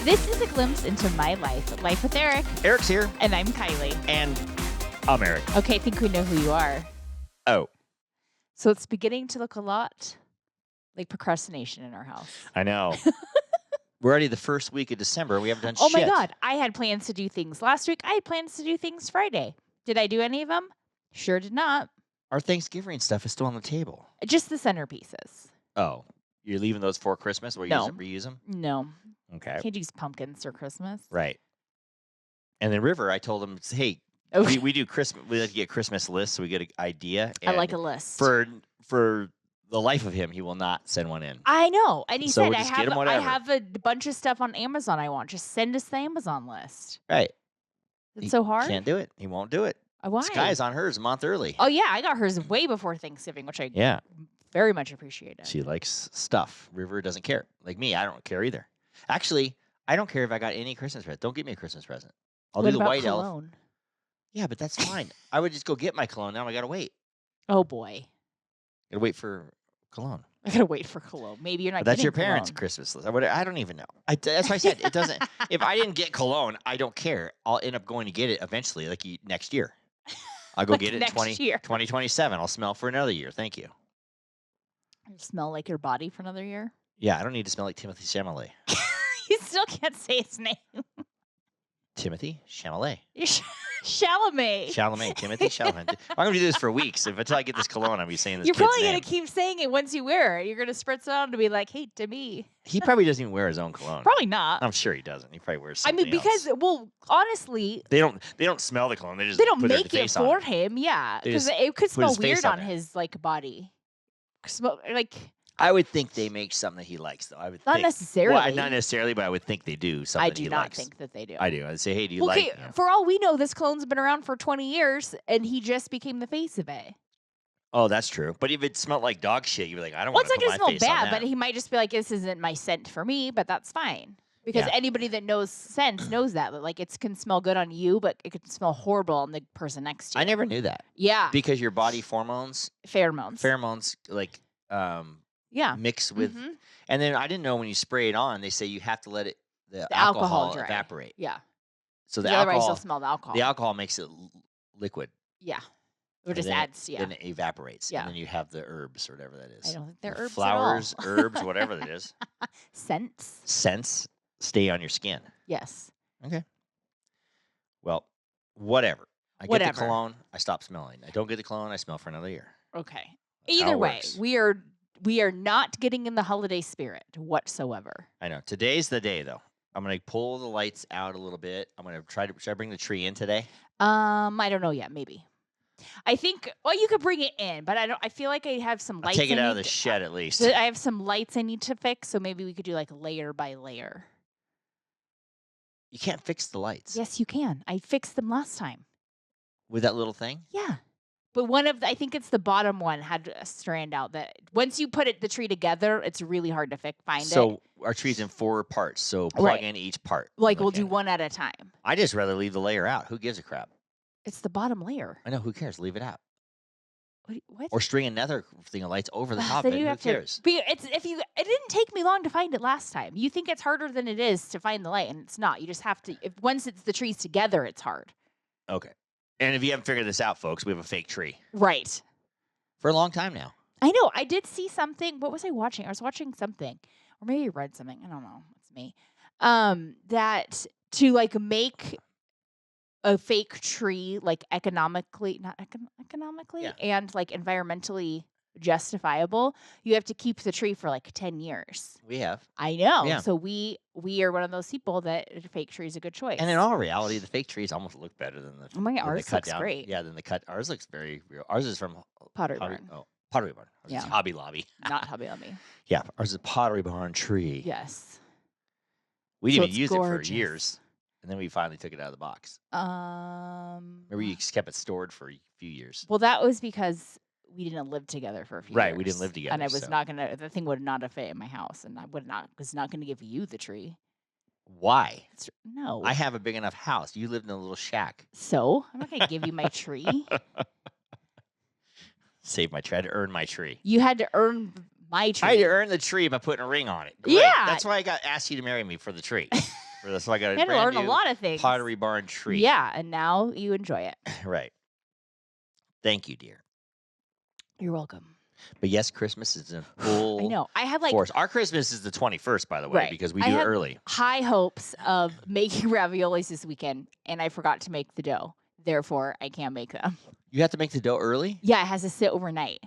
This is a glimpse into my life. Life with Eric. Eric's here. And I'm Kylie. And I'm Eric. Okay, I think we know who you are. Oh. So it's beginning to look a lot like procrastination in our house. I know. We're already the first week of December. We haven't done Oh shit. my God. I had plans to do things last week. I had plans to do things Friday. Did I do any of them? Sure did not. Our Thanksgiving stuff is still on the table. Just the centerpieces. Oh. You're leaving those for Christmas? Or No. reuse them? No. Okay. Can't use pumpkins for Christmas. Right. And then River, I told him, hey, Okay. we do Christmas. We like to get Christmas lists so we get an idea. I like a list. For the life of him, he will not send one in. I know. And he So said, just I get him have whatever. a bunch of stuff on Amazon I want. Just send us the Amazon list. Right. It's so hard. Can't do it. He won't do it. Why? Sky's on hers a month early. Oh, yeah. I got hers way before Thanksgiving, which I Yeah. very much appreciated. She likes stuff. River doesn't care. Like me, I don't care either. Actually, I don't care if I got any Christmas present. Don't get me a Christmas present. I'll What do the about white elf. cologne? Yeah, but that's fine. I would just go get my cologne. Now I gotta wait. Oh, boy. Gotta wait for cologne. I got to wait for cologne. Maybe you're not But that's getting your parents' cologne. Christmas list. I don't even know. That's why I said it doesn't. If I didn't get cologne, I don't care. I'll end up going to get it eventually, like next year. I'll go Like get it in next year. 2027. I'll smell for another year. Thank you. You smell like your body for another year? Yeah, I don't need to smell like Timothy Chalamet. You still can't say his name. Timothy Chalamet. Chalamet. Chalamet. Timothy Chalamet. I'm going to do this for weeks. Until I get this cologne, I'll be saying this You're kid's probably name. going to keep saying it once you wear it. You're going to spritz it on to be like, hey, Demi. He probably doesn't even wear his own cologne. Probably not. I'm sure he doesn't. He probably wears I something mean, because, else. well, honestly, They don't smell the cologne. They just they don't put their make it face on for him. Yeah. They Because just it could put smell his face weird on on there. his, like, body. Like, I would think they make something that he likes, though. I would not think. necessarily. Well, not necessarily, but I would think they do something I that do he not likes. think that they do. I do. I'd say, hey, do you Okay, like? for all we know, this cologne's been around for 20 years, and he just became the face of it. Oh, that's true. But if it smelled like dog shit, you'd be like, I don't Well, want it's to not put going my to smell face on bad, that. but he might just be like, this isn't my scent for me, but that's fine. Because Yeah. anybody that knows scents knows that. Like, it can smell good on you, but it can smell horrible on the person next to you. I never knew that. Yeah. Because your body pheromones, Pheromones. like Yeah. mix with, Mhm. and then I didn't know when you spray it on, they say you have to let the alcohol alcohol dry. evaporate. Yeah. So the Otherwise, alcohol, you'll smell the alcohol. the alcohol makes it liquid. Yeah. Or and just then adds, Then it evaporates. Yeah. And then you have the herbs or whatever that is. I don't think they're The herbs flowers, at all. herbs, whatever that is. Scents. Scents stay on your skin. Yes. Well, whatever. I get Whatever. the cologne, I stop smelling. I don't get the cologne, I smell for another year. Okay. That's how Either it way, works. we are not getting in the holiday spirit whatsoever. I know. Today's the day, though. I'm going to pull the lights out a little bit. I'm going to try to. Should I bring the tree in today? I don't know yet. Maybe. I think. Well, you could bring it in, but I don't. I feel like I have some I'll lights. take it I out of need the to- shed at least. I have some lights I need to fix, so maybe we could do like layer by layer. You can't fix the lights Yes, you can. I fixed them last time. with that little thing. Yeah. But I think it's the bottom one had a strand out that once you put the tree together, it's really hard to find it. So our tree's in 4 parts. So plug Right. in each part. Like we'll Okay. do one at a time. I just rather leave the layer out. Who gives a crap? It's the bottom layer. I know. Who cares? Leave it out. What? Or string another thing of lights over the top Then of it. you Who have cares? to. It didn't take me long to find it last time. You think it's harder than it is to find the light, and it's not. You just have to. Once it's the trees together, it's hard. Okay. And if you haven't figured this out, folks, we have a fake tree Right. for a long time now. I know. I did see something. What was I watching? I was watching something, or maybe I read something. I don't know. It's me. That to like make a fake tree like economically, not economically, Yeah. and like environmentally justifiable, you have to keep the tree for like 10 years. We have. I know. Yeah. So we are one of those people that a fake tree is a good choice. And in all reality, the fake trees almost look better than the. Oh my God, than the ours cut looks down. great. Yeah, than the cut. Ours looks very real. Ours is from Pottery Barn, Pottery Barn. Ours is Yeah. Hobby Lobby. not Hobby Lobby. Yeah, ours is a Pottery Barn tree. Yes. We So didn't it's even use it gorgeous. for years, and then we finally took it out of the box. Remember, you just kept it stored for a few years. Well, that was because we didn't live together for a few years. Right, we didn't live And I together, was so. not gonna. The thing would not have fit in my house, and I was not gonna give you the tree. Why? No. I have a big enough house. You lived in a little shack. So I'm not gonna give you my tree. Try to earn my tree. You had to earn my tree. I had to earn the tree by putting a ring on it. Great. Yeah. That's why I asked you to marry me for the tree. for this. So I got a had to brand learn a new lot of things. Pottery Barn tree. Yeah, and now you enjoy it. Right. Thank you, dear. You're welcome. But yes, Christmas is in full I know. I had like force. Our Christmas is the 21st, by the way, Right. because we I do it had early. high hopes of making raviolis this weekend, and I forgot to make the dough. Therefore, I can't make them. You have to make the dough early? Yeah, it has to sit overnight.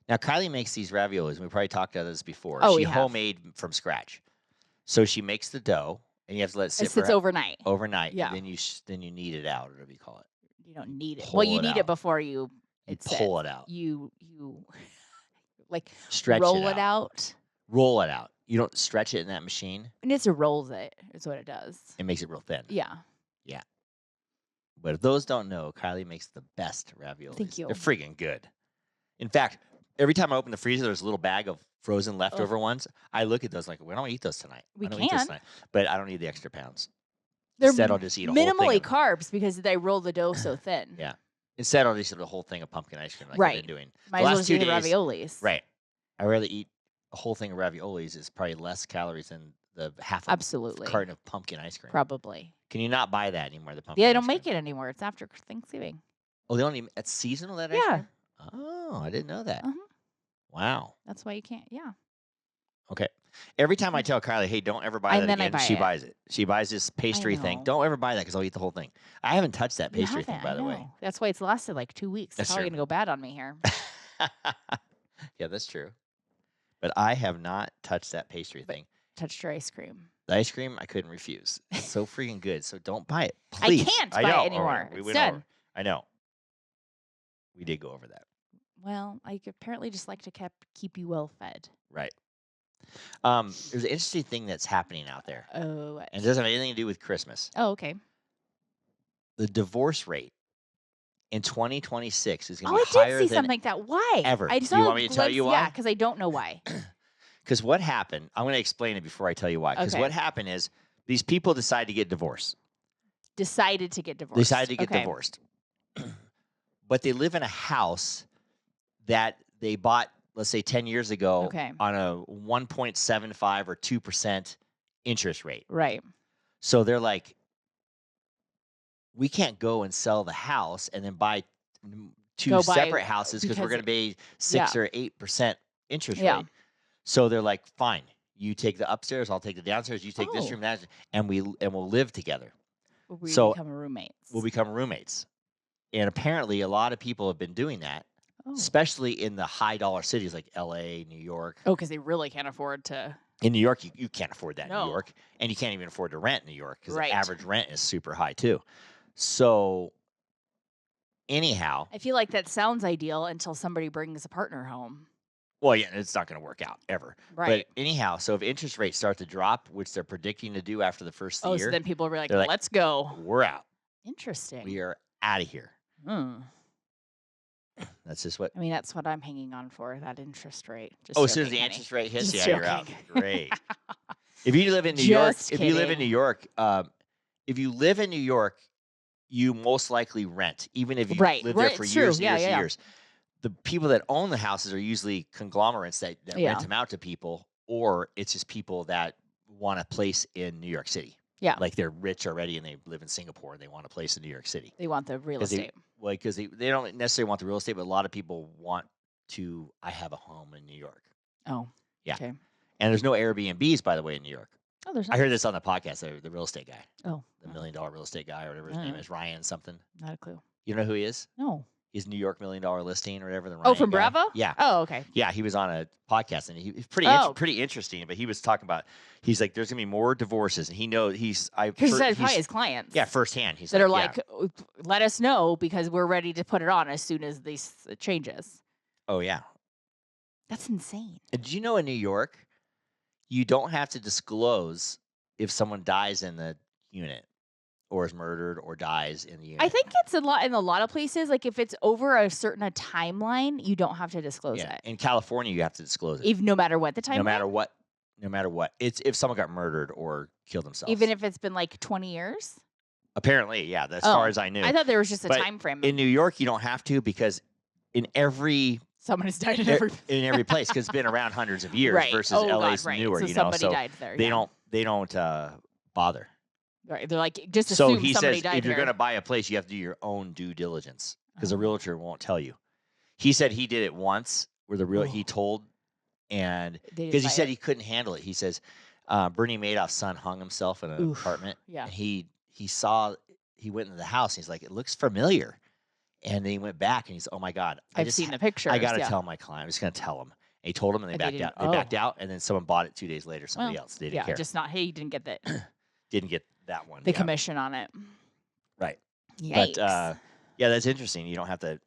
Now, Kylie makes these raviolis. We probably talked about this before. Oh, she we have. homemade from scratch. So she makes the dough, and you have to let it sit It sits for overnight. overnight. Yeah. And then you knead it out, or whatever you call it. You don't need it. Pull Well, you it need out. it before you pull it out. You like Stretch roll it out. Roll it out. You don't stretch it in that machine. And it just rolls it. Is what it does. It makes it real thin. Yeah. Yeah. But if those don't know, Kylie makes the best raviolis. Thank you. They're freaking good. In fact, every time I open the freezer, there's a little bag of frozen leftover ones. I look at those like, we don't eat those tonight. We don't eat those can. tonight. But I don't need the extra pounds. They're Instead, I'll just eat a whole thing. minimally Of, carbs because they roll the dough so thin. yeah. Instead, I'll just eat a whole thing of pumpkin ice cream like Right. I've been doing. Might the as well last just 2 eat the days. raviolis. Right. I rather eat a whole thing of raviolis. Is probably less calories than the half a Absolutely. carton of pumpkin ice cream. Probably. Can you not buy that anymore? The pumpkin. Yeah, they ice don't cream? make it anymore. It's after Thanksgiving. Oh, they don't even. It's seasonal, that ice Yeah. cream? Oh, I didn't know that. Uh-huh. Wow. That's why you can't. Yeah. Okay. Every time I tell Kylie, hey, don't ever buy And that then I again, buy she it. buys it. She buys this pastry thing. know. Don't ever buy that because I'll eat the whole thing. I haven't touched that You pastry thing, haven't, by I the way. know. That's why it's lasted like 2 weeks. That's It's probably true. going to go bad on me here. Yeah, that's true. But I have not touched that pastry thing. Touched your ice cream. The ice cream, I couldn't refuse. It's so freaking good. So don't buy it. I Please. can't buy know. it anymore. All right, we It's went done. over. I know. We did go over that. Well, I apparently just like to keep you well fed. Right. There's an interesting thing that's happening out there. Oh. What? And it doesn't have anything to do with Christmas. Oh, okay. The divorce rate in 2026 is going Oh, to I be did higher see than something like that. Why? ever. I Do saw you a want me to tell you glimpse- why? Yeah, because I don't know why. Because what happened, I'm going to explain it before I tell you why. Because Okay. what happened is these people decide to get divorced. Decided to get divorced. Decided to get Okay. divorced. But they live in a house that they bought, let's say 10 years ago, Okay. on a 1.75 or 2% interest rate. Right. So they're like, we can't go and sell the house and then buy two Go buy- separate houses because we're because- going to pay 6 or 8% interest Yeah. rate. So they're like, fine, you take the upstairs, I'll take the downstairs, you take this Oh. room, that, and we'll live together. We So- become roommates. We'll become roommates. And apparently, a lot of people have been doing that, Oh. especially in the high dollar cities like LA, New York. Oh, because they really can't afford to. In New York, you can't afford that in No. New York, and you can't even afford to rent in New York because Right. the average rent is super high too. So, anyhow, I feel like that sounds ideal until somebody brings a partner home. well, yeah, it's not going to work out ever. Right. But anyhow, so if interest rates start to drop, which they're predicting to do after the first Oh, year, so then people are like, they're like, let's go. we're out. Interesting. We are out of here. Hmm. That's just what. I mean, that's what I'm hanging on for, that interest rate. Just Oh, as soon as joking, the honey. interest rate hits, Just yeah, you're out. joking. Great. If you live in New York, Just if you live in kidding. New York, if you live in New York, you most likely rent, even if you Right, live there right, for it's years true. and Yeah, years and yeah. years. The people that own the houses are usually conglomerates that Yeah. rent them out to people, or it's just people that want a place in New York City. Yeah. Like they're rich already and they live in Singapore and they want a place in New York City. They want the real 'Cause estate. Because they don't necessarily want the real estate, but a lot of people want to, I have a home in New York. Oh. Yeah. Okay. And there's no Airbnbs, by the way, in New York. Oh, there's I not. heard this on the podcast, the real estate guy, Oh. the $1 million real estate guy, or whatever his I don't name know. is, Ryan something. Not a clue. You know who he is? No. He's New York $1 million listing or whatever. The Oh, Ryan from guy. Bravo? Yeah. Oh, okay. Yeah, he was on a podcast and he's pretty Oh. pretty interesting. But he was talking about, he's like, there's gonna be more divorces, and he knows Because that's probably his clients. yeah, firsthand. He's That are like, like, let us know because we're ready to put it on as soon as this changes. oh yeah. That's insane. And did you know in New York, you don't have to disclose if someone dies in the unit, or is murdered, or dies in the unit. I think it's a lot in a lot of places. Like if it's over a certain timeline, you don't have to disclose yeah. it, In California, you have to disclose it. even no matter what the timeline. No matter what. No matter what. It's if someone got murdered or killed themselves. Even if it's been like 20 years. Apparently, yeah. As Oh, far as I knew. I thought there was just a But time frame. in New York, you don't have to, because in every Someone has died in every. in every place, because it's been around hundreds of years Right. versus Oh, LA's God, right. newer, So you know. somebody So died there. they yeah. don't bother. Right. They're like, just So assume he somebody says died if you're here. going to buy a place, you have to do your own due diligence because the Oh. realtor won't tell you. He said he did it once where he Oh. told, and They because just he buy said it. he couldn't handle it. He says Bernie Madoff's son hung himself in an Oof. apartment, Yeah. and he went into the house. And he's like, it looks familiar, and then he went back and he's, oh my god, I've seen the I pictures. got to Yeah. tell my client. I'm just going to tell him. And he told him, and they And they backed didn't. out. They backed Oh. out, and then someone bought it 2 days later. Somebody Well, else. They didn't yeah. care. Just not. Hey, you didn't get Didn't get that one. the Yeah. commission on it. Right. Yikes. But yeah, that's interesting. You don't have to.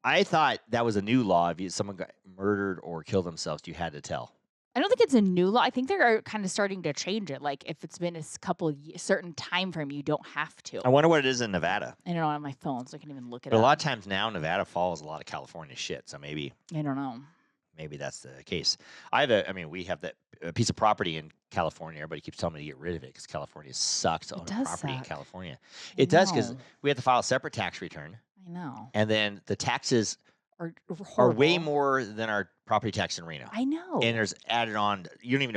I thought that was a new law. If someone got murdered or killed themselves, you had to tell. I don't think it's a new law. I think they're kind of starting to change it. Like if it's been a couple certain time frame, you don't have to. I wonder what it is in Nevada. I don't know on my phone, so I can even look it But up. a lot of times now, Nevada follows a lot of California shit. So maybe I don't know. that's the case. We have that piece of property in California. Everybody keeps telling me to get rid of it because California sucks to own a property in California. It does because we have to file a separate tax return. I know. And then the taxes are way more than our property tax in Reno. I know. And there's added on. You don't even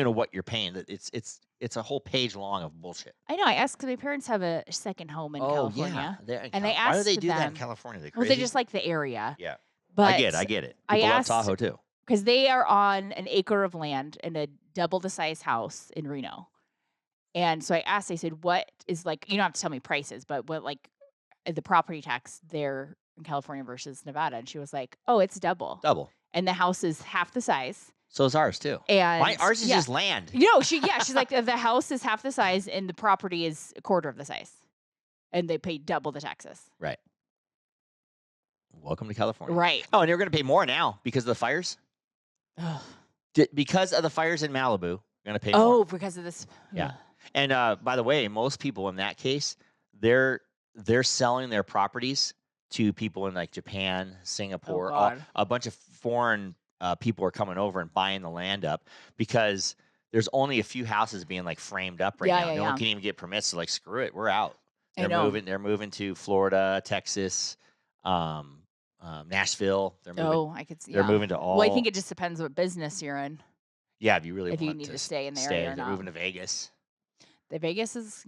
know what you're paying. That it's a whole page long of bullshit. I know. I asked because my parents have a second home in California. Yeah, and they why do they asked do that in them- California? They Well, crazy. they just like the area. Yeah, But I get it. I People love asked- Tahoe too. because they are on an acre of land in a double the size house in Reno. And so I asked, I said, what is like, you don't have to tell me prices, but what like the property tax there in California versus Nevada? And she was like, oh, it's double. Double. And the house is half the size. So is ours too. And ours is just land. She's like, the house is half the size and the property is a quarter of the size. And they pay double the taxes. Right. Welcome to California. Right. Oh, and you're going to pay more now because of the fires? Ugh. Because of the fires in Malibu, you're going to pay more. Oh, because of this. Yeah. Ugh. And by the way, most people in that case, they're selling their properties to people in like Japan, Singapore. God. A bunch of foreign people are coming over and buying the land up because there's only a few houses being like framed up right now. No one can even get permits. So like, screw it, we're out. They're moving to Florida, Texas, Nashville. They're moving. I could see. They're moving to all. Well, I think it just depends what business you're in. Yeah, if you really If want you need to stay in the area or they're not. moving to Vegas. The Vegas is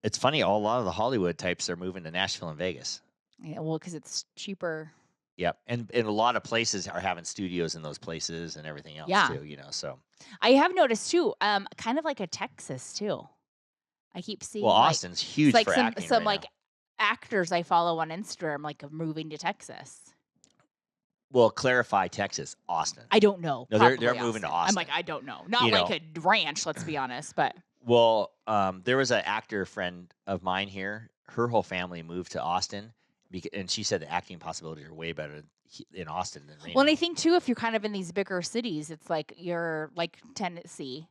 It's funny. A lot of the Hollywood types are moving to Nashville and Vegas. Yeah, well, because it's cheaper. Yep, and a lot of places are having studios in those places and everything else too. So I have noticed too, kind of like a Texas too. I keep seeing. Well, Austin's huge like for some acting some right like now. actors I follow on Instagram like moving to Texas. Well, clarify Texas, Austin. I don't know. No, they're moving to Austin. I'm like, I don't know. Not like a ranch, let's be honest, but Well, there was an actor friend of mine here. Her whole family moved to Austin, and she said the acting possibilities are way better in Austin than Reno. well, and I think too, if you're kind of in these bigger cities, it's like you're like Tennessee.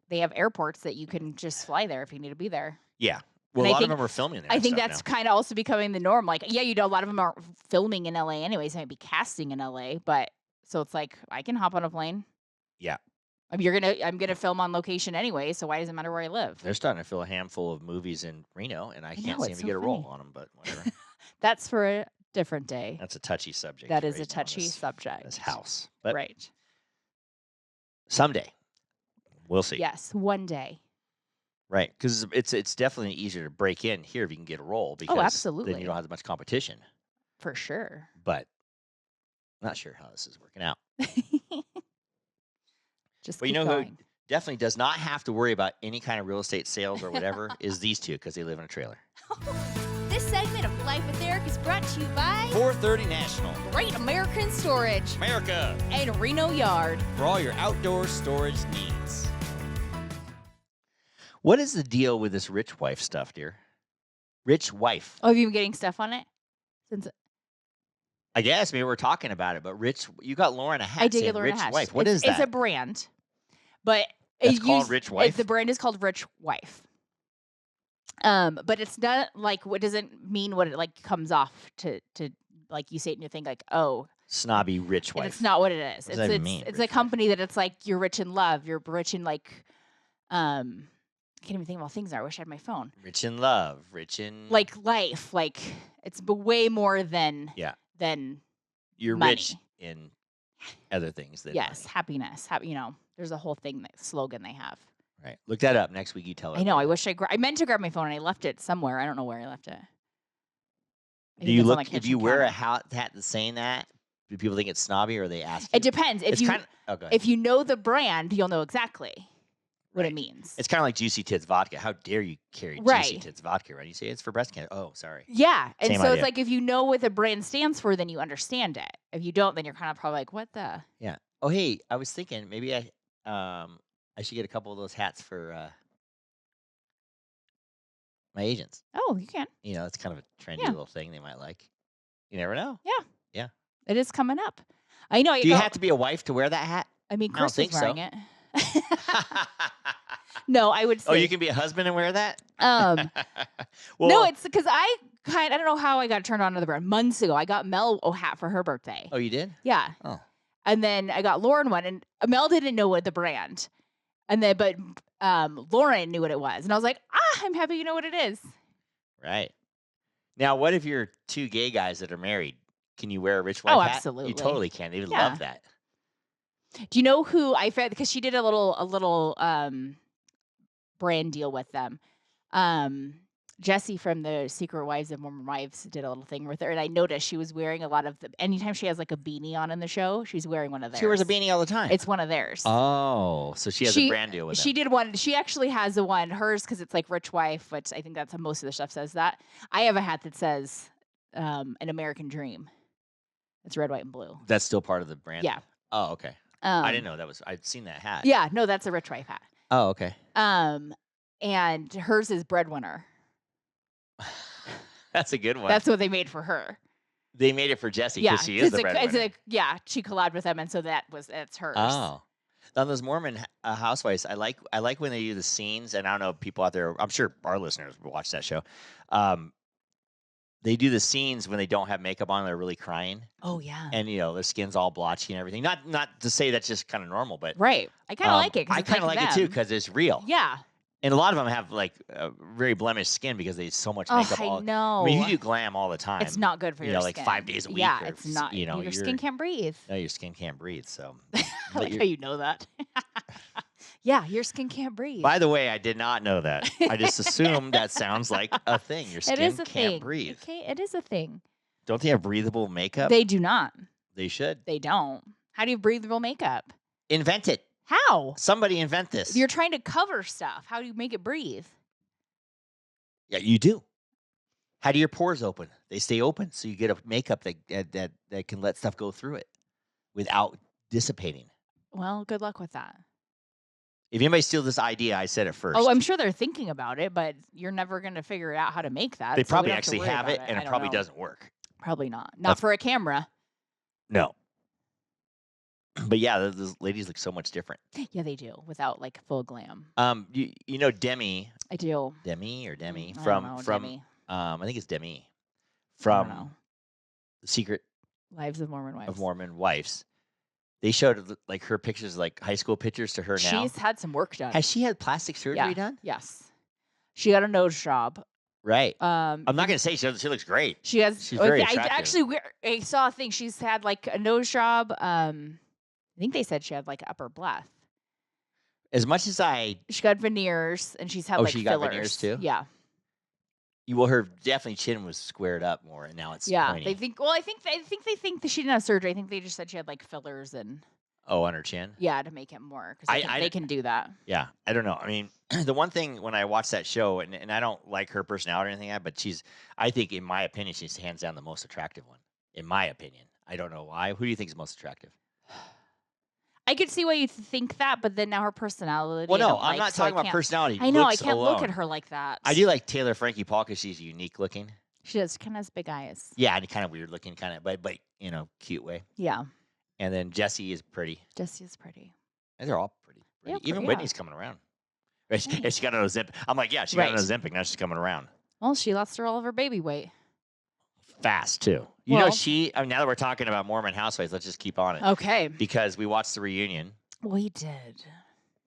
They have airports that you can just fly there if you need to be there. Yeah. Well, And a I lot think- of them are filming there. I and think stuff that's now. kind of also becoming the norm. Like, yeah, a lot of them are filming in LA anyways. They might be casting in LA, but so it's like I can hop on a plane. Yeah. I'm gonna film on location anyway, so why does it matter where I live? They're starting to fill a handful of movies in Reno, and I can't know, seem it's to so get a role funny. on them. But whatever. That's for a different day. That's a touchy subject. That is right a now, touchy this- subject. This house, but Right. someday we'll see. Yes, one day. Right, because it's definitely easier to break in here if you can get a role because then absolutely. you don't have as much competition. For sure. But not sure how this is working out. Just But keep you know who going. definitely does not have to worry about any kind of real estate sales or whatever is these two because they live in a trailer. This segment of Life with Eric is brought to you by 430 National, Great American Storage America, And Reno Yard. for all your outdoor storage needs. What is the deal with this rich wife stuff, dear? Rich wife. Oh, have you been getting stuff on it? Since I guess maybe we're talking about it, but rich. You got Lauren a hat. I did saying get Lorena rich Hatch. wife. What is that? It's a brand, but It's called Rich Wife? The brand is called Rich Wife. But it's not like what doesn't mean what it like comes off to like you say it and you think like Snobby rich and wife. it's not what it is. What does that even mean, It's rich a company that it's like you're rich in love, you're rich in like I can't even think of all things are. I wish I had my phone. Rich in love, rich in Like life, like it's way more than Yeah. than you're money. rich in other things than yes, money. happiness. There's a whole thing that slogan they have. Right. Look that up next week. You tell her. I know. I wish I meant to grab my phone and I left it somewhere. I don't know where I left it. Do you look if you wear a hat that's saying that? Do people think it's snobby or they ask you? It depends. If you know the brand, you'll know exactly what it means. It's kind of like Juicy Tits vodka. How dare you carry Juicy Tits vodka, right? You say it's for breast cancer. Oh, sorry. Yeah. And Same so idea. it's like if you know what the brand stands for, then you understand it. If you don't, then you're kind of probably like, what the? Yeah. Oh, hey, I was thinking maybe I should get a couple of those hats for my agents. Oh, you can. You know, it's kind of a trendy little thing they might like. You never know. Yeah. Yeah. It is coming up. I know. Do you have to be a wife to wear that hat? I mean, Chris is wearing it. So. No, I would say. Oh, you can be a husband and wear that? Well, no, it's because I don't know how I got turned on to the brand. Months ago, I got Mel a hat for her birthday. Oh, you did? Yeah. Oh. And then I got Lauren one, and Mel didn't know what the brand. And then, but Lauren knew what it was. And I was like, I'm happy you know what it is. Right. Now, what if you're two gay guys that are married? Can you wear a rich wife hat? Absolutely. You totally can. They would love that. Do you know who I found? Because she did a little brand deal with them. Jessie from the Secret Wives of Mormon Wives did a little thing with her, and I noticed she was wearing a lot of anytime she has like a beanie on in the show, she's wearing one of theirs. She wears a beanie all the time. It's one of theirs. Oh, so she has a brand deal with them. She did one. She actually has one, hers, because it's like Rich Wife, which I think that's how most of the stuff says that. I have a hat that says An American Dream. It's red, white, and blue. That's still part of the brand? Yeah. Oh, okay. I didn't know that was, I'd seen that hat. Yeah, no, that's a Rich Wife hat. Oh, okay. And hers is Breadwinner. That's a good one. That's what they made for her. They made it for Jessie because she is the breadwinner. She collabed with them, and so that's hers. Oh. On those Mormon housewives, I like when they do the scenes, and I don't know, people out there, I'm sure our listeners will watch that show. They do the scenes when they don't have makeup on, they're really crying. Oh, yeah. And, their skin's all blotchy and everything. Not to say that's just kind of normal, but. Right. I kind of like it. I kind of like it, too, because it's real. Yeah. And a lot of them have, like, very blemished skin because they have so much makeup. I know. I mean, you do glam all the time. It's not good for your skin. Like 5 days a week. Yeah, it's not. Your skin can't breathe. No, your skin can't breathe, so. I like how you know that. Yeah, your skin can't breathe. By the way, I did not know that. I just assumed that sounds like a thing. Your skin can't breathe. Okay, it is a thing. Don't they have breathable makeup? They do not. They should. They don't. How do you breathable makeup? Invent it. How? Somebody invent this. You're trying to cover stuff. How do you make it breathe? Yeah, you do. How do your pores open? They stay open, so you get a makeup that can let stuff go through it without dissipating. Well, good luck with that. If anybody steals this idea, I said it first. Oh, I'm sure they're thinking about it, but you're never going to figure out how to make that. They probably actually have it, and it probably doesn't work. Probably not. Not for a camera. No. But yeah, those ladies look so much different. Yeah, they do, without like full glam. You know Demi. I do. Demi or Demi from Demi. I think it's Demi from The Secret Lives of Mormon Wives. They showed like her pictures, like high school pictures to her now. She's had some work done. Has she had plastic surgery done? Yes. She got a nose job. Right. I'm not going to say she looks great. She has. She's very attractive. I saw a thing. She's had like a nose job. I think they said she had like upper breath. As much as she got veneers, and she's had like she fillers. Got veneers too? Yeah. Well, her definitely chin was squared up more, and now it's pointy. They think. Well, I think they think that she didn't have surgery. I think they just said she had like fillers and. Oh, on her chin. Yeah, to make it more because they can do that. Yeah, I don't know. I mean, the one thing when I watch that show, and I don't like her personality or anything, but I think in my opinion, she's hands down the most attractive one. In my opinion, I don't know why. Who do you think is most attractive? I could see why you think that, but then now her personality. Well, no, I'm not talking about personality. I know, I can't look at her like that. I do like Taylor Frankie Paul because she's unique looking. She does, kind of has big eyes. Yeah, and kind of weird looking, but cute way. Yeah. And then Jessie is pretty. Jessie is pretty. And they're all pretty. Yeah, even Whitney's coming around. She got an Ozempic. I'm like, yeah, she got an Ozempic. Now she's coming around. Well, she lost all of her baby weight. Fast, too. Now that we're talking about Mormon housewives, let's just keep on it. Okay. Because we watched the reunion. We did.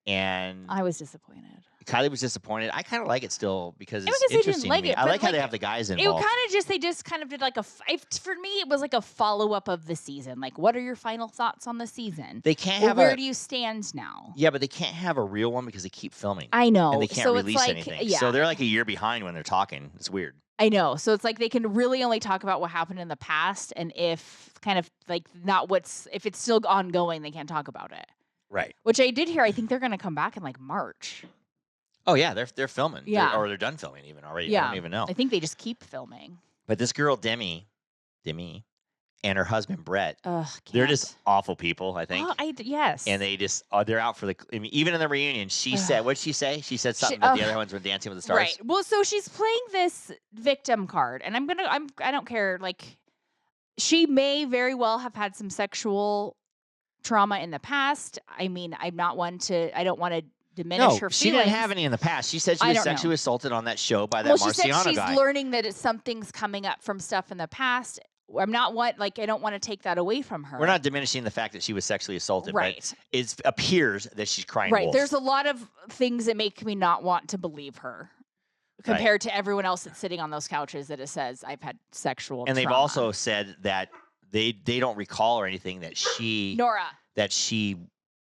And I was disappointed. Kylie was disappointed. I kind of like it still because Yeah, it's because they didn't interesting like to me. it, I but, like how like, they have the guys It involved. they just kind of did like for me, it was like a follow-up of the season. Like, what are your final thoughts on the season? They can't Or have where do you stand now? Yeah, but they can't have a real one because they keep filming. I know. And they can't So it's release like, anything. yeah. So they're like a year behind when they're talking. It's weird. I know. So it's like they can really only talk about what happened in the past, and if kind of like if it's still ongoing, they can't talk about it. Right. Which I did hear. I think they're going to come back in like March. Oh yeah, they're filming. Yeah. Or they're done filming even already. Yeah. I don't even know. I think they just keep filming. But this girl Demi, and her husband Brett, Ugh, they're just awful people. I think. Oh, yes. And they just they're out for the. I mean, even in the reunion, she said, "What'd she say?" She said something that the other ones were dancing with the stars. Right. Well, so she's playing this victim card, and I don't care. Like, she may very well have had some sexual trauma in the past. I mean, I don't want to diminish her feelings. She didn't have any in the past. She said she was sexually assaulted on that show by that Marciano she said she's guy. learning that something's coming up from stuff in the past. I don't want to take that away from her. We're not diminishing the fact that she was sexually assaulted, right? But it appears that she's crying right. wolf. There's a lot of things that make me not want to believe her compared to everyone else that's sitting on those couches that it says I've had sexual and trauma. They've also said that they don't recall or anything that they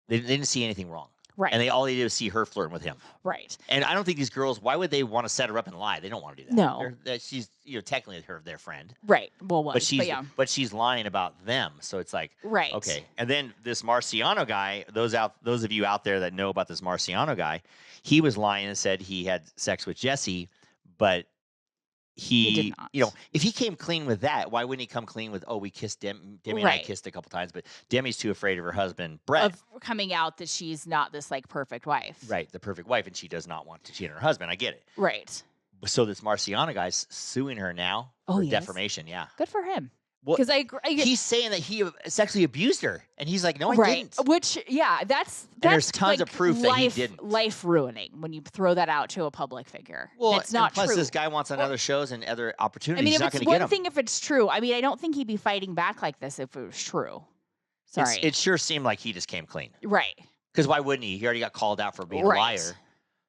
didn't see anything wrong. Right. And all they did was see her flirting with him. Right. And I don't think these girls, why would they want to set her up and lie? They don't want to do that. No. She's technically their friend. Right. Well, but she's lying about them. So it's like, right. Okay. And then this Marciano guy, those of you out there that know about this Marciano guy, he was lying and said he had sex with Jesse, but he did not. If he came clean with that, why wouldn't he come clean with, we kissed Demi and I kissed a couple times, but Demi's too afraid of her husband, Brett. Of coming out that she's not this like perfect wife. Right, the perfect wife, and she does not want to cheat on her husband. I get it. Right. So this Marciano guy's suing her now for defamation, yeah. Good for him. Well, because he's saying that he sexually abused her, and he's like, "No, I didn't." Which, that's there's tons of proof that he didn't. Life ruining when you throw that out to a public figure. Well, it's not plus true. this guy wants on other shows and other opportunities. I mean, he's not going to get them. one thing if it's true. I mean, I don't think he'd be fighting back like this if it was true. Sorry, it sure seemed like he just came clean. Right. Because why wouldn't he? He already got called out for being a liar.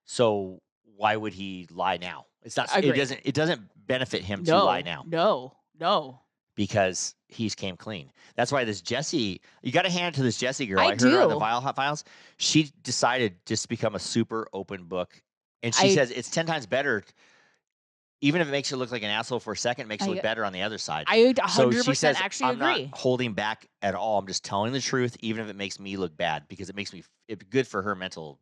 So why would he lie now? It's not. It doesn't benefit him to lie now. No. Because he's came clean. That's why this Jessie, you got to hand it to this Jessie girl. I heard her on the Hot Files. She decided just to become a super open book. And she says it's 10 times better. Even if it makes you look like an asshole for a second, it makes you look better on the other side. I 100% so she says, actually agree. I'm not holding back at all. I'm just telling the truth, even if it makes me look bad, because it makes me good for her mental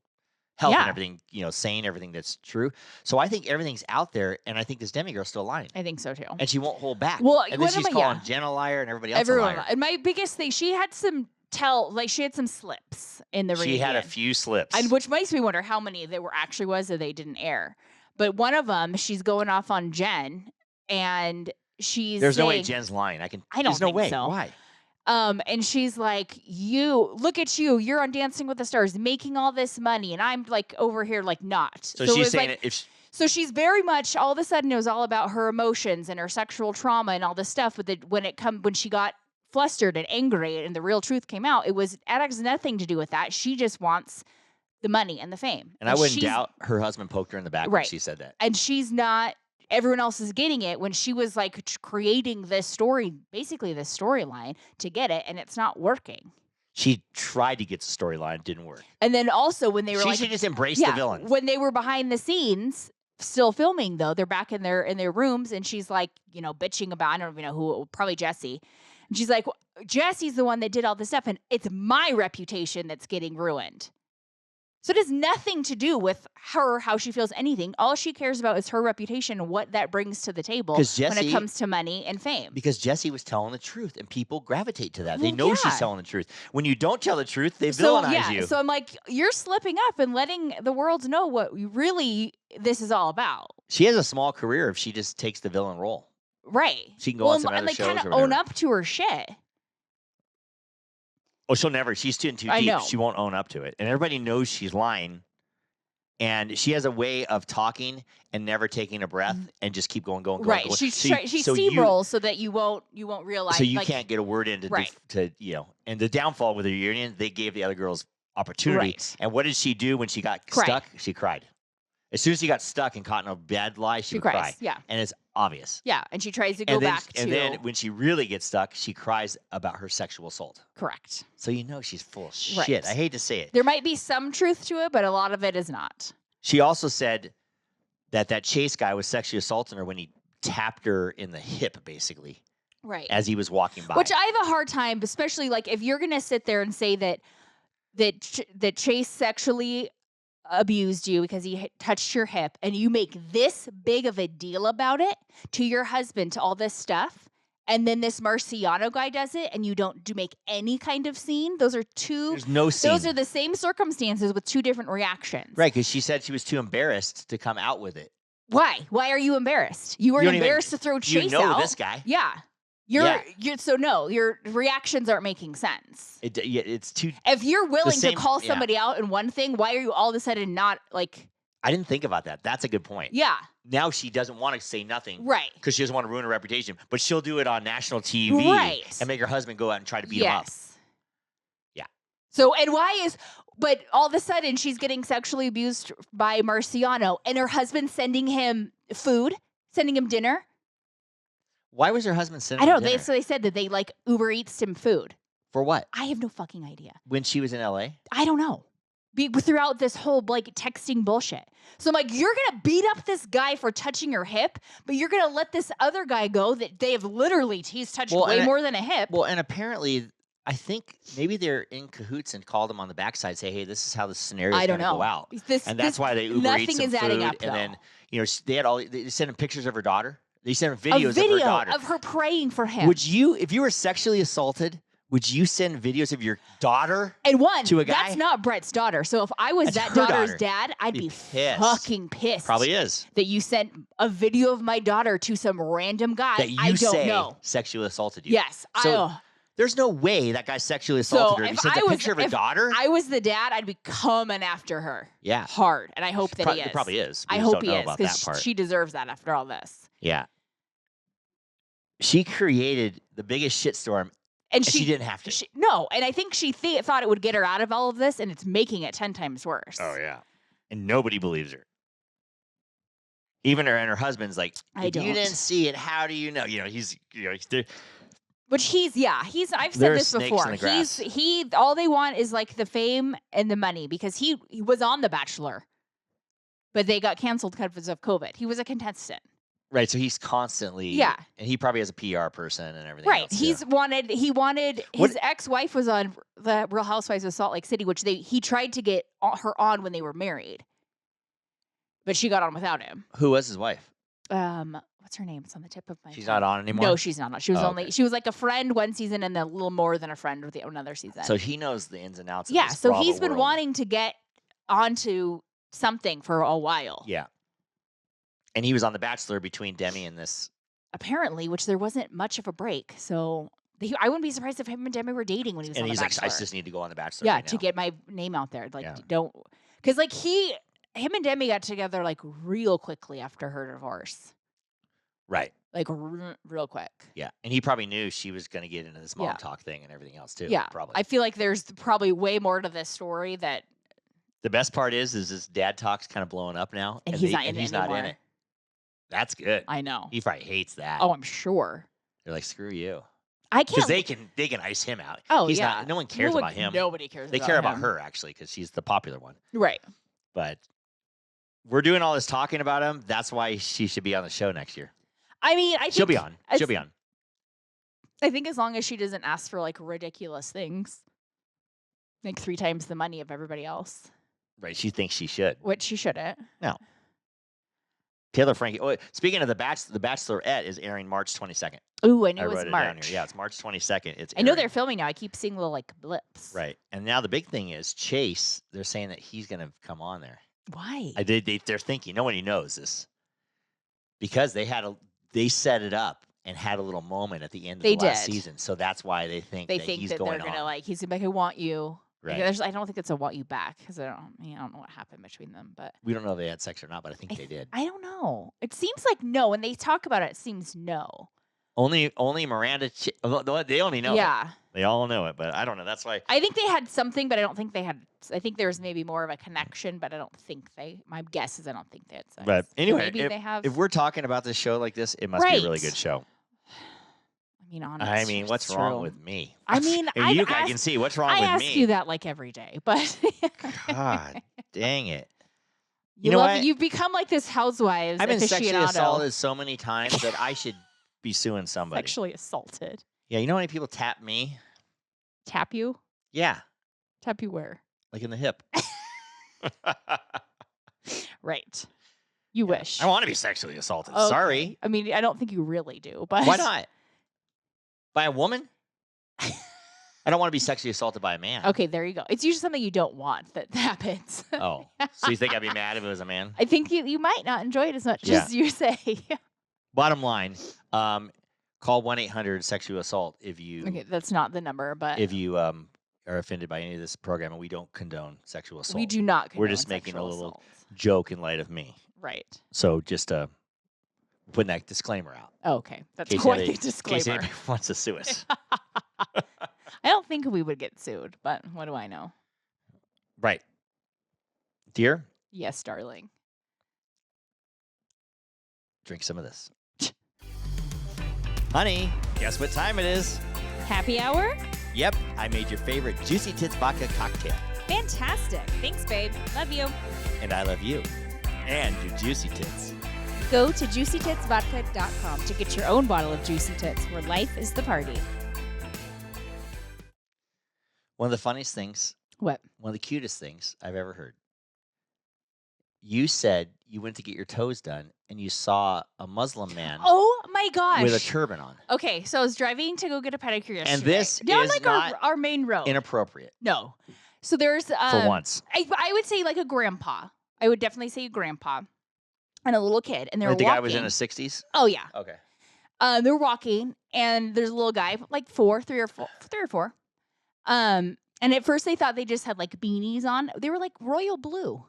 health and everything, saying everything that's true. So I think everything's out there, and I think this Demi girl's still lying. I think so too. And she won't hold back. Well, and then she's calling Jen a liar and everybody else a liar. And my biggest thing, she had some slips in the reunion. She had a few slips. And which makes me wonder how many there actually was that they didn't air. But one of them, she's going off on Jen, and there's no way Jen's lying. I don't there's no way. So. Why? And she's like, look at you. You're on Dancing with the Stars, making all this money, and I'm like over here like not. So she's saying so she's very much all of a sudden it was all about her emotions and her sexual trauma and all this stuff. But when she got flustered and angry and the real truth came out, it has nothing to do with that. She just wants the money and the fame. And I wouldn't doubt her husband poked her in the back when she said that. And she's not. Everyone else is getting it when she was like creating this story, basically this storyline to get it, and it's not working. She tried to get the storyline, didn't work. And then also when they were she should just embrace the villain. When they were behind the scenes, still filming though, they're back in their rooms, and she's like, bitching about, I don't even know who, probably Jessie. And she's like, Jesse's the one that did all this stuff, and it's my reputation that's getting ruined. So it has nothing to do with her, how she feels, anything. All she cares about is her reputation and what that brings to the table when it comes to money and fame. Because Jessie was telling the truth, and people gravitate to that. They know she's telling the truth. When you don't tell the truth, they villainize you. So I'm like, you're slipping up and letting the world know what really this is all about. She has a small career if she just takes the villain role. Right. She can go on some other shows. And they kind of own up to her shit. Oh, she'll never. She's too deep. She won't own up to it. And everybody knows she's lying. And she has a way of talking and never taking a breath and just keep going. Right. Going. She steamrolls so that you won't realize. So you can't get a word in to And the downfall with the reunion, they gave the other girls opportunity. Right. And what did she do when she got stuck? She cried. As soon as he got stuck and caught in a bad lie, she would cries. cry. Yeah. And it's obvious. Yeah. And she tries to go back to. And then when she really gets stuck, she cries about her sexual assault. Correct. So she's full of shit. Right. I hate to say it. There might be some truth to it, but a lot of it is not. She also said that Chase guy was sexually assaulting her when he tapped her in the hip, basically. Right. As he was walking by. Which I have a hard time, especially like if you're going to sit there and say that Chase sexually abused you because he touched your hip and you make this big of a deal about it to your husband, to all this stuff, and then this Marciano guy does it and you don't make any kind of scene. Those are There's no scene. Those are the same circumstances with two different reactions. Right, because she said she was too embarrassed to come out with it. Why? Why are you embarrassed? You weren't embarrassed to throw Chase out. You know this guy. Yeah. Your reactions aren't making sense. It's too. If you're willing to call somebody out in one thing, why are you all of a sudden not like? I didn't think about that. That's a good point. Yeah. Now she doesn't want to say nothing, right? Because she doesn't want to ruin her reputation. But she'll do it on national TV, right? And make her husband go out and try to beat him up. Yeah. So but all of a sudden she's getting sexually abused by Marciano, and her husband sending him food, sending him dinner. Why was her husband sending him dinner? They said that they like Uber Eats him food. For what? I have no fucking idea. When she was in LA? I don't know. Throughout this whole like texting bullshit. So I'm like, you're going to beat up this guy for touching your hip, but you're going to let this other guy go that they have he's touched way more than a hip. Well, and apparently I think maybe they're in cahoots and called him on the backside, say, hey, this is how the scenario is going to go out. And that's why they Uber Eats some food. Up, and then, they sent him pictures of her daughter. They sent him videos of her daughter. Of her praying for him. Would you, if you were sexually assaulted, would you send videos of your daughter to a guy? That's not Brett's daughter. So if I was that daughter's dad, I'd be pissed. Fucking pissed. Probably is. That you sent a video of my daughter to some random guy that you I don't say know. Sexually assaulted you. Yes. So there's no way that guy sexually assaulted her. If you sent a picture of a daughter? I was the dad, I'd be coming after her. Yeah. Hard. And I hope that he is. He probably is. I hope he is, because she deserves that after all this. Yeah. She created the biggest shitstorm, and she didn't have to. No, and I think she thought it would get her out of all of this, and it's making it 10 times worse. Oh, yeah. And nobody believes her. Even her and her husband's like, if you didn't see it, how do you know? He's Which I've said this before. All they want is like the fame and the money, because he was on The Bachelor, but they got canceled because of COVID. He was a contestant. Right, so he's constantly and he probably has a PR person and everything. Right, else, he wanted his ex-wife was on the Real Housewives of Salt Lake City, which he tried to get her on when they were married, but she got on without him. Who was his wife? What's her name? It's on the tip of my She's tongue. not on anymore? No, she's not. She was she was like a friend one season and a little more than a friend with another season. So he knows the ins and outs of this. Yeah, so he's been world. wanting to get onto something for a while. Yeah. And he was on The Bachelor between Demi and this. Apparently, which there wasn't much of a break. So I wouldn't be surprised if him and Demi were dating when he was on The Bachelor. And he's like, I just need to go on The Bachelor. Yeah, to get my name out there. Don't. Because him and Demi got together like real quickly after her divorce. Right. Like real quick. Yeah. And he probably knew she was going to get into this mom talk thing and everything else too. Yeah. Probably. I feel like there's probably way more to this story that. The best part is his dad talk's kind of blowing up now. And he's not in it. That's good. I know. He probably hates that. Oh, I'm sure. They're like, screw you. I can't. Because they can ice him out. Oh, he's not. No one cares about him. Nobody cares. They care about her actually, because she's the popular one. Right. But we're doing all this talking about him. That's why she should be on the show next year. I mean, I think she'll be on. She'll be on. I think as long as she doesn't ask for like ridiculous things, like 3 times the money of everybody else. Right. She thinks she should. Which she shouldn't. No. Taylor Frankie. Oh, speaking of the Bachelorette is airing March 22nd. Ooh, I knew it was March. Yeah, it's March 22nd. I know they're filming now. I keep seeing little like blips. Right. And now the big thing is Chase. They're saying that he's going to come on there. Why? They're thinking nobody knows this, because they set it up and had a little moment at the end of the last season. So that's why they think that he's going they're gonna on. He's gonna be like, I want you. Right. Like, I don't think it's a want you back, because I don't know what happened between them, but we don't know if they had sex or not, but I think they did. I don't know. It seems like no. When they talk about it, it seems no. Only Miranda. They only know. Yeah. It. They all know it, but I don't know. That's why. I think they had something, but I don't think they had. I think there was maybe more of a connection, but I don't think they. My guess is I don't think they had sex. But anyway, maybe they have. If we're talking about this show like this, it must be a really good show. I mean, what's wrong with me? I mean, I can see what's wrong with me. I ask you that like every day, but God dang it. You know what? You've become like this housewives. I've been sexually assaulted so many times that I should be suing somebody. Sexually assaulted. Yeah, you know how many people tap me? Tap you? Yeah. Tap you where? Like in the hip. Right. You wish. I want to be sexually assaulted. Okay. Sorry. I mean, I don't think you really do, but why not? By a woman? I don't want to be sexually assaulted by a man. Okay, there you go. It's usually something you don't want that happens. Oh, so you think I'd be mad if it was a man? I think you might not enjoy it as much as you say. Bottom line, call 1-800-SEXUAL-ASSAULT if you. Okay, that's not the number, but if you are offended by any of this program, and we don't condone sexual assault. We do not condone We're just making a little joke in light of me. Right. So just putting that disclaimer out. Oh, okay, that's quite the disclaimer. In case anybody wants to sue us. I don't think we would get sued, but what do I know? Right. Dear? Yes, darling. Drink some of this. Honey, guess what time it is? Happy hour? Yep, I made your favorite Juicy Tits Vodka cocktail. Fantastic. Thanks, babe. Love you. And I love you. And your Juicy Tits. Go to JuicyTitsVodka.com to get your own bottle of Juicy Tits, where life is the party. One of the funniest things. What? One of the cutest things I've ever heard. You said you went to get your toes done and you saw a Muslim man. Oh my gosh. With a turban on. Okay, so I was driving to go get a pedicure yesterday. And this down is like not our main road. Inappropriate. No. So there's for once. I would say like a grandpa. I would definitely say a grandpa and a little kid, and they're walking. The guy was in his 60s? Oh yeah. Okay. They're walking, and there's a little guy, like three or four. And at first they thought they just had like beanies on. They were like royal blue.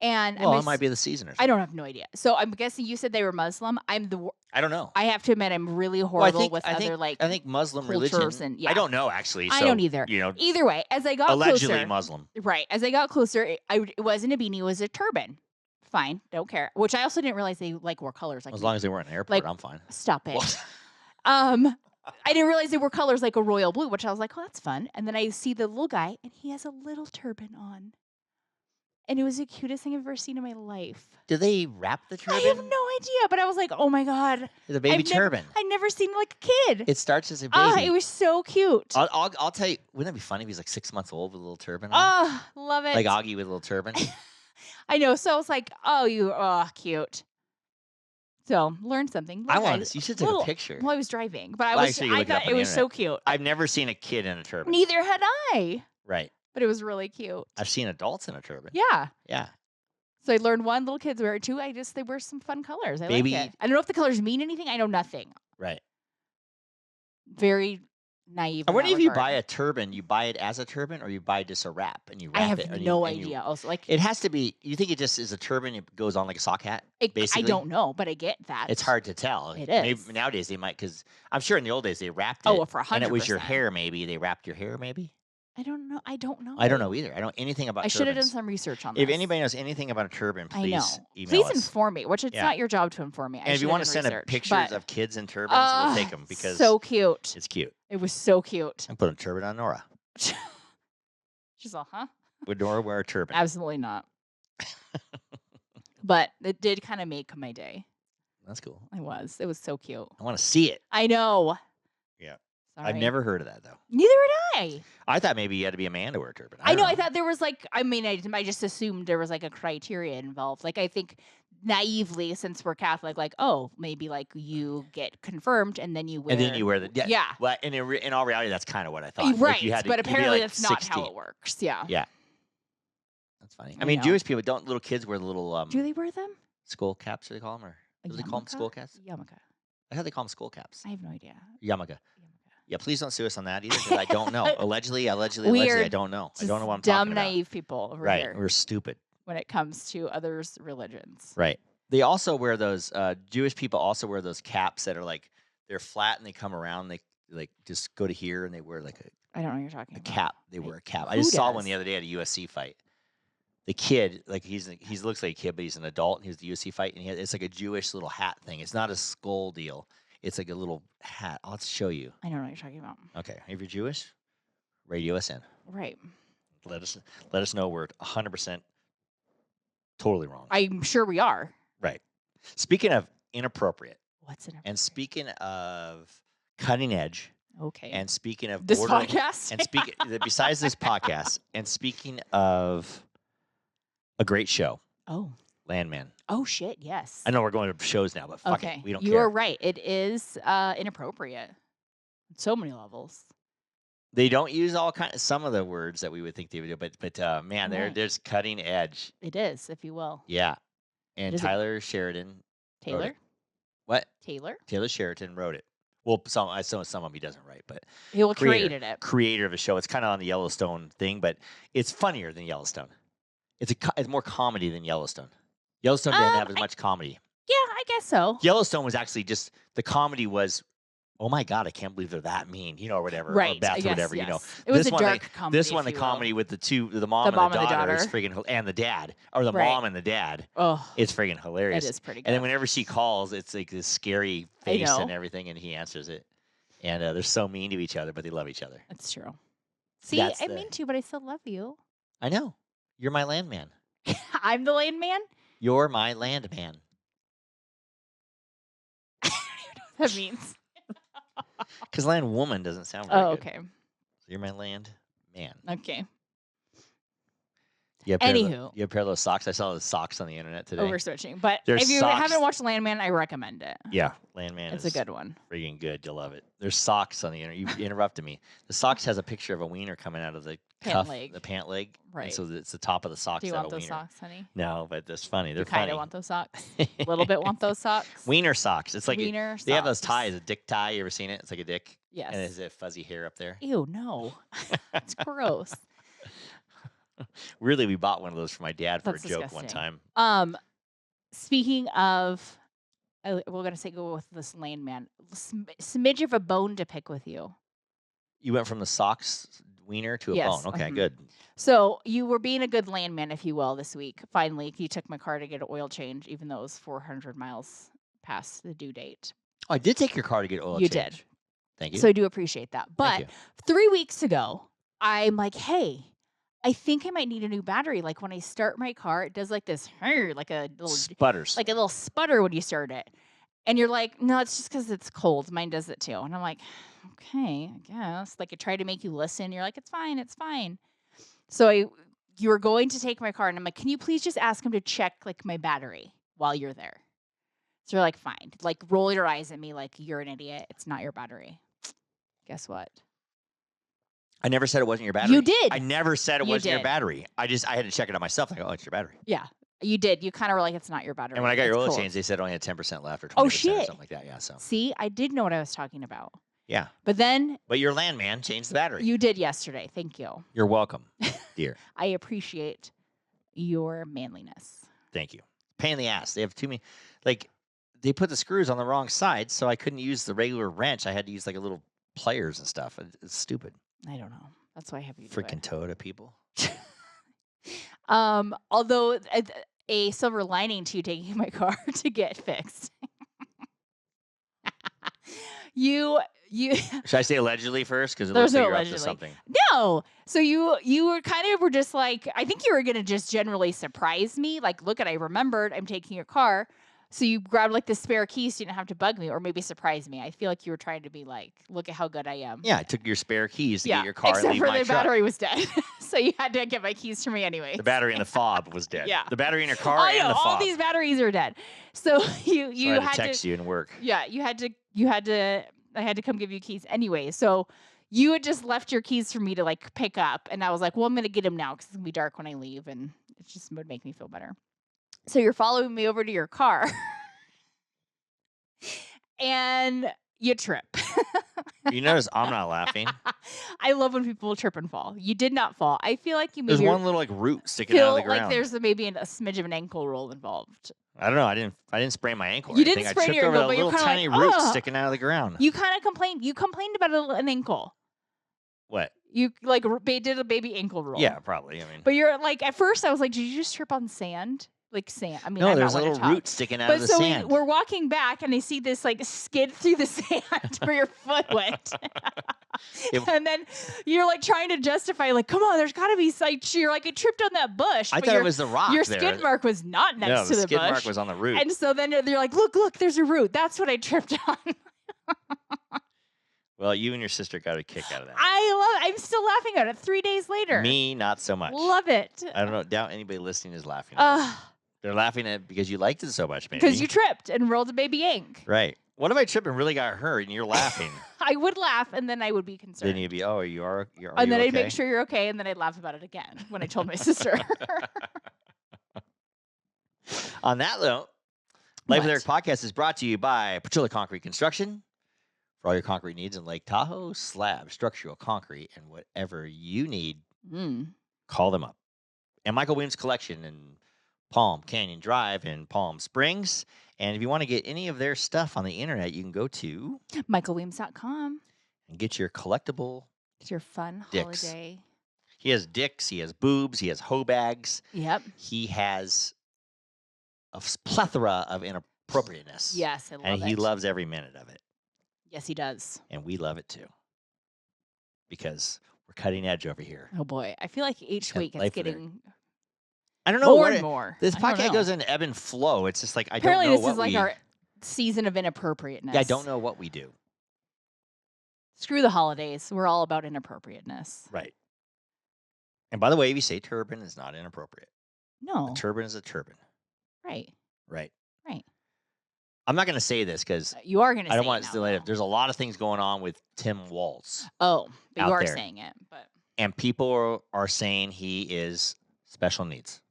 And it might be the season or something. I don't have no idea. So I'm guessing you said they were Muslim. I don't know. I have to admit I'm really horrible with other like I think Muslim religion. And, I don't know actually. I don't either. You know, either way, as I got allegedly closer, Muslim. Right. As I got closer, it wasn't a beanie. It was a turban. Fine. Don't care. Which I also didn't realize they like wore colors. Like as long as they weren't in an airport, I'm fine. Stop it. I didn't realize they were colors like a royal blue, which I was like, oh, that's fun. And then I see the little guy, and he has a little turban on. And it was the cutest thing I've ever seen in my life. Do they wrap the turban? I have no idea, but I was like, oh my God. The baby turban. I'd never seen like a kid. It starts as a baby. It was so cute. I'll tell you, wouldn't that be funny if he's like 6 months old with a little turban on? Love it. Like Augie with a little turban. I know. So I was like, cute. So learned something. I want to. You should take a picture. Well, I was driving, but I thought it was so cute. I've never seen a kid in a turban. Neither had I. Right. But it was really cute. I've seen adults in a turban. Yeah. Yeah. So I learned one, little kids wear it too. They wear some fun colors. I like it. I don't know if the colors mean anything. I know nothing. Right. Very naive. I wonder if you buy a turban, you buy it as a turban, or you buy just a wrap and you wrap it. I have no idea. Also, like it has to be. You think it just is a turban? It goes on like a sock hat. Basically, I don't know, but I get that. It's hard to tell. It is. Maybe nowadays they might, because I'm sure in the old days they wrapped it. Oh, for 100%. And it was your hair. Maybe they wrapped your hair. Maybe. I don't know. I don't know. I don't know either. I don't know anything about. I should have done some research on this. If anybody knows anything about a turban, please email us. Please inform me. Which it's not your job to inform me. And if you want to send pictures of kids in turbans, we'll take them because so cute. It's cute. It was so cute. I'm putting a turban on Nora. She's all, huh? Would Nora wear a turban? Absolutely not. But it did kind of make my day. That's cool. It was so cute. I want to see it. I know. Yeah. Sorry. I've never heard of that though. Neither had I. I thought maybe you had to be a man to wear a turban. I know. I thought there was like, I just assumed there was like a criteria involved. Like I think naively, since we're Catholic, like, oh, maybe like you get confirmed and then you wear. And then you wear the. Yeah. Well, and in all reality, that's kind of what I thought. Right. Like you had to, but apparently like that's not how it works. Yeah. Yeah. That's funny. I mean, Jewish people don't. Little kids wear the little. Do they wear them? Skull caps? Do they call them, or do they call them skull caps? Yarmulke. I thought they call them skull caps. I have no idea. Yarmulke. Yeah, please don't sue us on that either, because I don't know. Allegedly, I don't know. I don't know what I'm talking about. Dumb, naive people over here. Right, we're stupid. When it comes to others' religions. Right. They also wear those. Jewish people also wear those caps that are like they're flat and they come around. They like just go to here and they wear like I don't know what you're talking about. cap. They wear a cap. I just saw one the other day at a UFC fight. The kid, like he looks like a kid, but he's an adult. And he was the UFC fight, and it's like a Jewish little hat thing. It's not a skull deal. It's like a little hat. I'll have to show you. I don't know what you're talking about. Okay, if you're Jewish, radio us in. Right. Let us know we're 100% totally wrong. I'm sure we are. Right. Speaking of inappropriate. What's inappropriate? And speaking of cutting edge. Okay. And speaking of this podcast. And speaking besides this podcast, and speaking of a great show. Oh. Landman. Oh shit, yes. I know we're going to shows now, but fuck it. We don't care. You are right. It is inappropriate. On so many levels. They don't use some of the words that we would think they would do, but man, they're just cutting edge. It is, if you will. Yeah. And Tyler Sheridan. Taylor? What? Taylor Sheridan wrote it. Well, some of them he doesn't write, but he created it. Creator of the show. It's kind of on the Yellowstone thing, but it's funnier than Yellowstone. It's more comedy than Yellowstone. Yellowstone didn't have as much comedy. Yeah, I guess so. Yellowstone was actually just the comedy was, oh my god, I can't believe they're that mean, or whatever, right? Or Beth, or whatever, It was a dark comedy. This one, the comedy with the mom and the daughter is friggin' and the dad, or the mom and the dad. Oh, it's friggin' hilarious. It is pretty good. And then whenever she calls, it's like this scary face and everything, and he answers it. And they're so mean to each other, but they love each other. That's true. See, I mean to, but I still love you. I know. You're my landman. I'm the landman? You're my landman. I don't even know what that means. Because land woman doesn't sound very good. Okay. So you're my land man. Okay. You have a pair of those socks. I saw those socks on the internet today. Oh, we're switching. But if you haven't watched Landman, I recommend it. Yeah, Landman it's a good one. Freaking good. You'll love it. There's socks on the internet. You interrupted me. The socks has a picture of a wiener coming out of the pant leg. The pant leg. Right. And so it's the top of the socks. Do you want those socks, honey? No, but that's funny. They're funny. You kind of want those socks? A little bit want those socks? Wiener socks. It's like wiener socks. They have those ties, a dick tie. You ever seen it? It's like a dick. Yes. And it has a fuzzy hair up there. Ew, no. That's gross. Really, we bought one of those for my dad for a joke one time. Speaking of, we're gonna go with this Landman. Smidge of a bone to pick with you. You went from the socks wiener to a bone. Okay, good. So you were being a good landman, if you will, this week. Finally, you took my car to get an oil change, even though it was 400 miles past the due date. Oh, I did take your car to get oil change. You did. Thank you. So I do appreciate that. But 3 weeks ago, I'm like, hey, I think I might need a new battery. Like when I start my car, it does like this, like a little sputters, like a little sputter when you start it. And you're like, no, it's just because it's cold. Mine does it too. And I'm like, okay, I guess. Like I try to make you listen. You're like, it's fine, it's fine. So you were going to take my car, and I'm like, can you please just ask him to check like my battery while you're there? So you're like, fine. Like roll your eyes at me like you're an idiot. It's not your battery. Guess what? I never said it wasn't your battery. You did. I never said it wasn't your battery. I had to check it out myself. I go, oh, it's your battery. Yeah, you did. You kind of were like, it's not your battery. And when I got your oil change, they said only had 10% left or 20% or something like that. Yeah. So see, I did know what I was talking about. Yeah. But your landman changed the battery. You did yesterday. Thank you. You're welcome, dear. I appreciate your manliness. Thank you. Pain in the ass. They have too many, like they put the screws on the wrong side, so I couldn't use the regular wrench. I had to use like a little pliers and stuff. It's stupid. I don't know. That's why I have you do freaking Toyota people. Although a silver lining to you taking my car to get fixed. you should I say allegedly first? Because it looks like no you're allegedly. Up to something. No. So you were kind of just like, I think you were gonna just generally surprise me. Like, look I remembered I'm taking your car. So you grabbed like the spare keys so you didn't have to bug me or maybe surprise me. I feel like you were trying to be like, look at how good I am. Yeah, I took your spare keys to get your car except and leave for my the truck. Battery was dead. So you had to get my keys for me anyway. The battery in the fob was dead. Yeah. The battery in your car and the fob. All these batteries are dead. So you had to text you and work. Yeah, I had to come give you keys anyway. So you had just left your keys for me to like pick up. And I was like, well, I'm going to get them now because it's going to be dark when I leave. And it just would make me feel better. So you're following me over to your car. And You trip. You notice I'm not laughing. I love when people trip and fall. You did not fall. I feel like you maybe There's one little like root sticking out of the ground. Like there's maybe a smidge of an ankle roll involved. I don't know. I didn't sprain my ankle. You didn't sprain your ankle, but you're kind of like, little tiny root sticking out of the ground. You kind of complained. You complained about an ankle. What? You like did a baby ankle roll. Yeah, probably. I mean, but you're like at first I was like, did you just trip on sand? Like sand. I mean, no, there's a little root sticking out of the sand. We're walking back and I see this like skid through the sand where your foot went. And then you're like trying to justify, like, come on, there's got to be like, you're like, it tripped on that bush. I thought it was the rock. Your skid mark was not next to the bush. The skid mark was on the root. And so then they're like, look, there's a root. That's what I tripped on. Well, you and your sister got a kick out of that. I'm still laughing at it 3 days later. Me, not so much. Love it. I don't know. Doubt anybody listening is laughing at this. They're laughing at it because you liked it so much, maybe. Because you tripped and rolled a baby yank. Right. What if I tripped and really got hurt and you're laughing? I would laugh and then I would be concerned. Then you'd be, oh, you're and then okay? I'd make sure you're okay and then I'd laugh about it again when I told my sister. On that note, Life with Eric podcast is brought to you by Petrillo Concrete Construction. For all your concrete needs in Lake Tahoe, slab, structural, concrete, and whatever you need, call them up. And Michael Williams Collection in Palm Canyon Drive in Palm Springs. And if you want to get any of their stuff on the internet, you can go to michaelwilliams.com and get your collectible It's your fun dicks. Holiday. He has dicks, he has boobs, he has hoe bags. Yep. He has a plethora of inappropriateness. Yes, I love it. And he loves every minute of it. Yes, he does. And we love it too. Because we're cutting edge over here. Oh boy. I feel like each week it's getting I don't know more and more. This podcast goes into ebb and flow. It's just like Apparently I don't know this is like our season of inappropriateness. Yeah, I don't know what we do. Screw the holidays. We're all about inappropriateness. Right. And by the way, if you say turban, it's not inappropriate. No. A turban is a turban. Right. Right. Right. I'm not going to say this because you are going to. I don't want to delay it. There's a lot of things going on with Tim Walz. Oh, but you are saying it. But and people are saying he is special needs.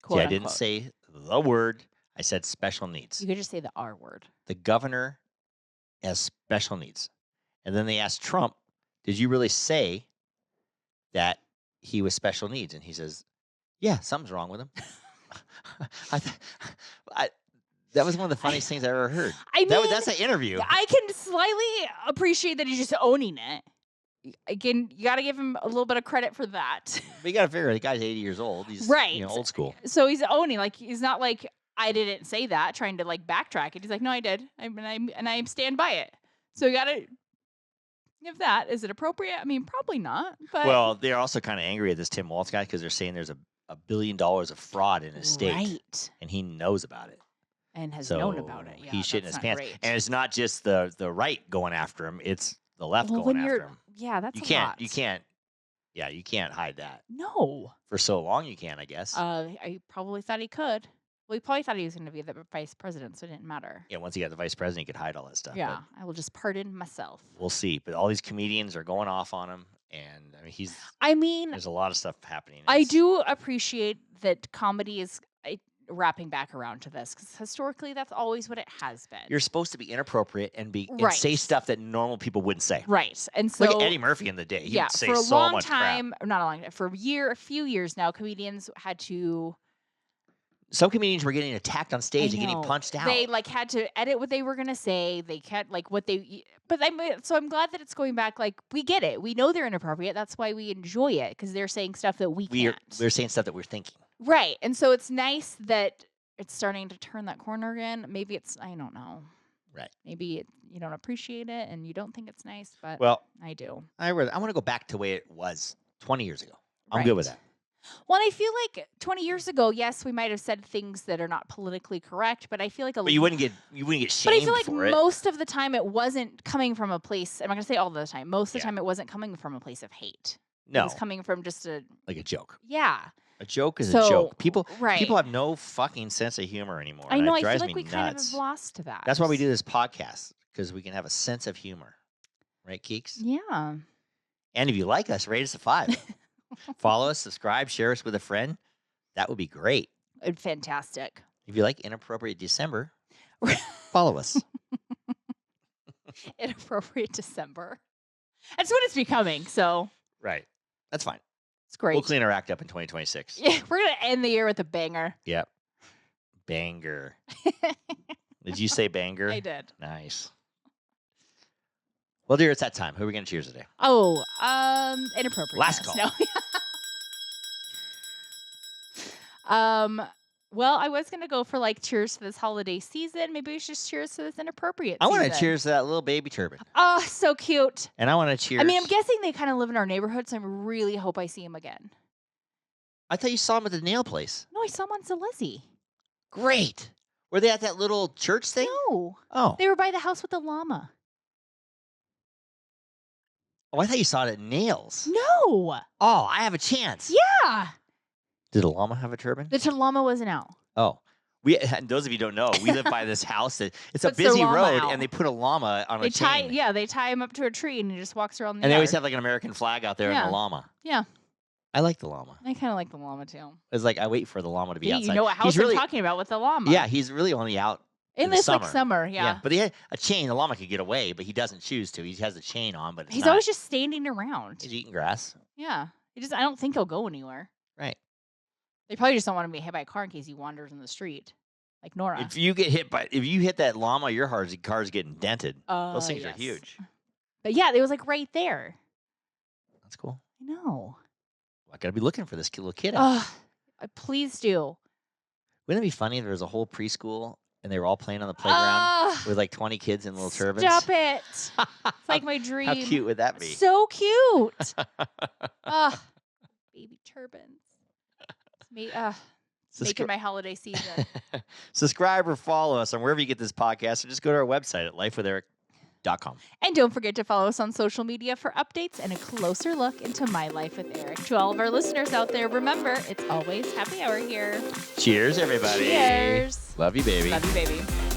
Quote, See, I didn't say the word. I said special needs. You could just say the R word. The governor has special needs. And then they asked Trump, did you really say that he was special needs? And he says, yeah, something's wrong with him. That was one of the funniest things I ever heard. I mean, that's an interview. I can slightly appreciate that he's just owning it. Again, you got to give him a little bit of credit for that. But you got to figure the guy's 80 years old. He's old school. So he's owning. Like he's not like I didn't say that, trying to like backtrack it. He's like, no, I did, and I stand by it. So you got to give that. Is it appropriate? I mean, probably not. But well, they're also kind of angry at this Tim Walz guy because they're saying there's $1 billion of fraud in his state, right? And he knows about it. And has known about it. Yeah, he's shitting his pants. Great. And it's not just the right going after him; it's the left going after him. Yeah, that's you can't hide that. No. For so long, you can, I guess. I probably thought he could. Well, he probably thought he was going to be the vice president, so it didn't matter. Yeah, once he got the vice president, he could hide all that stuff. Yeah, I will just pardon myself. We'll see. But all these comedians are going off on him, and I mean, there's a lot of stuff happening. I do appreciate that comedy is wrapping back around to this because historically that's always what it has been. You're supposed to be inappropriate and say stuff that normal people wouldn't say. Right. And so look at Eddie Murphy in the day. He would say for a so long much time, crap. not a long time, for a few years now, comedians had to. Some comedians were getting attacked on stage and getting punched out. They had to edit what they were gonna say. They can't what they. But I'm glad that it's going back. Like we get it. We know they're inappropriate. That's why we enjoy it because they're saying stuff that we can't. We're saying stuff that we're thinking. Right, and so it's nice that it's starting to turn that corner again. Maybe I don't know. Right. Maybe you don't appreciate it and you don't think it's nice, but I do. I want to go back to the way it was 20 years ago. I'm good with that. Well, I feel like 20 years ago, yes, we might have said things that are not politically correct, but I feel like But you wouldn't get shamed for it. But I feel like most of the time it wasn't coming from a place. I'm not going to say all the time. Most of the time it wasn't coming from a place of hate. No. It was coming from just a joke. Yeah. A joke is a joke. People have no fucking sense of humor anymore. I know. I feel like we kind of have lost that. That's why we do this podcast, because we can have a sense of humor. Right, Keeks? Yeah. And if you like us, rate us a 5. Follow us, subscribe, share us with a friend. That would be great. Fantastic. If you like Inappropriate December, follow us. Inappropriate December. That's what it's becoming. So Right. That's fine. it's great. We'll clean our act up in 2026. Yeah, we're gonna end the year with a banger. Yep. Banger. Did you say banger? I did. Nice. Well, dear, it's that time. Who are we going to cheers today? Oh, inappropriate. Last call. No. Well, I was gonna go for like cheers for this holiday season. Maybe we should just cheers to this inappropriate I season. want to cheers to that little baby turban. Oh, so cute. And I want to cheers. I mean, I'm guessing they kind of live in our neighborhood, so I really hope I see him again. I thought you saw him at the nail place. No, I saw him on Zalesi. Great. Were they at that little church thing? No. Oh. They were by the house with the llama. Oh, I thought you saw it at Nails. No. Oh, I have a chance. Yeah. Did a llama have a turban? The llama wasn't out. Oh. Those of you who don't know, we live by this house that it's a Puts their busy llama road, out. and they put a llama on a chain. They tie him up to a tree, and he just walks around the And they always yard. have like an American flag out there and Yeah. a llama. Yeah. I like the llama. I kind of like the llama too. It's like I wait for the llama to be Yeah, outside. you know what house I'm talking about with the llama? Yeah, he's really only out in the this summer. like summer. Yeah. But he had a chain. The llama could get away, but he doesn't choose to. He has the chain on, but He's always just standing around. He's eating grass. Yeah. I don't think he'll go anywhere. Right. They probably just don't want him to be hit by a car in case he wanders in the street, like Nora. If you hit that llama, your car's getting dented. Those things are Yes. huge. But yeah, it was like right there. That's cool. I know. I gotta be looking for this little kid. Please do. Wouldn't it be funny if there was a whole preschool and they were all playing on the playground with like 20 kids in little turbans? Stop it. It's like my dream. How cute would that be? So cute. Baby turbans. It's making my holiday season. Subscribe or follow us on wherever you get this podcast, or just go to our website at lifewitheric.com. And don't forget to follow us on social media for updates and a closer look into my life with Eric. To all of our listeners out there, remember, it's always happy hour here. Cheers, everybody. Cheers. Love you, baby. Love you, baby.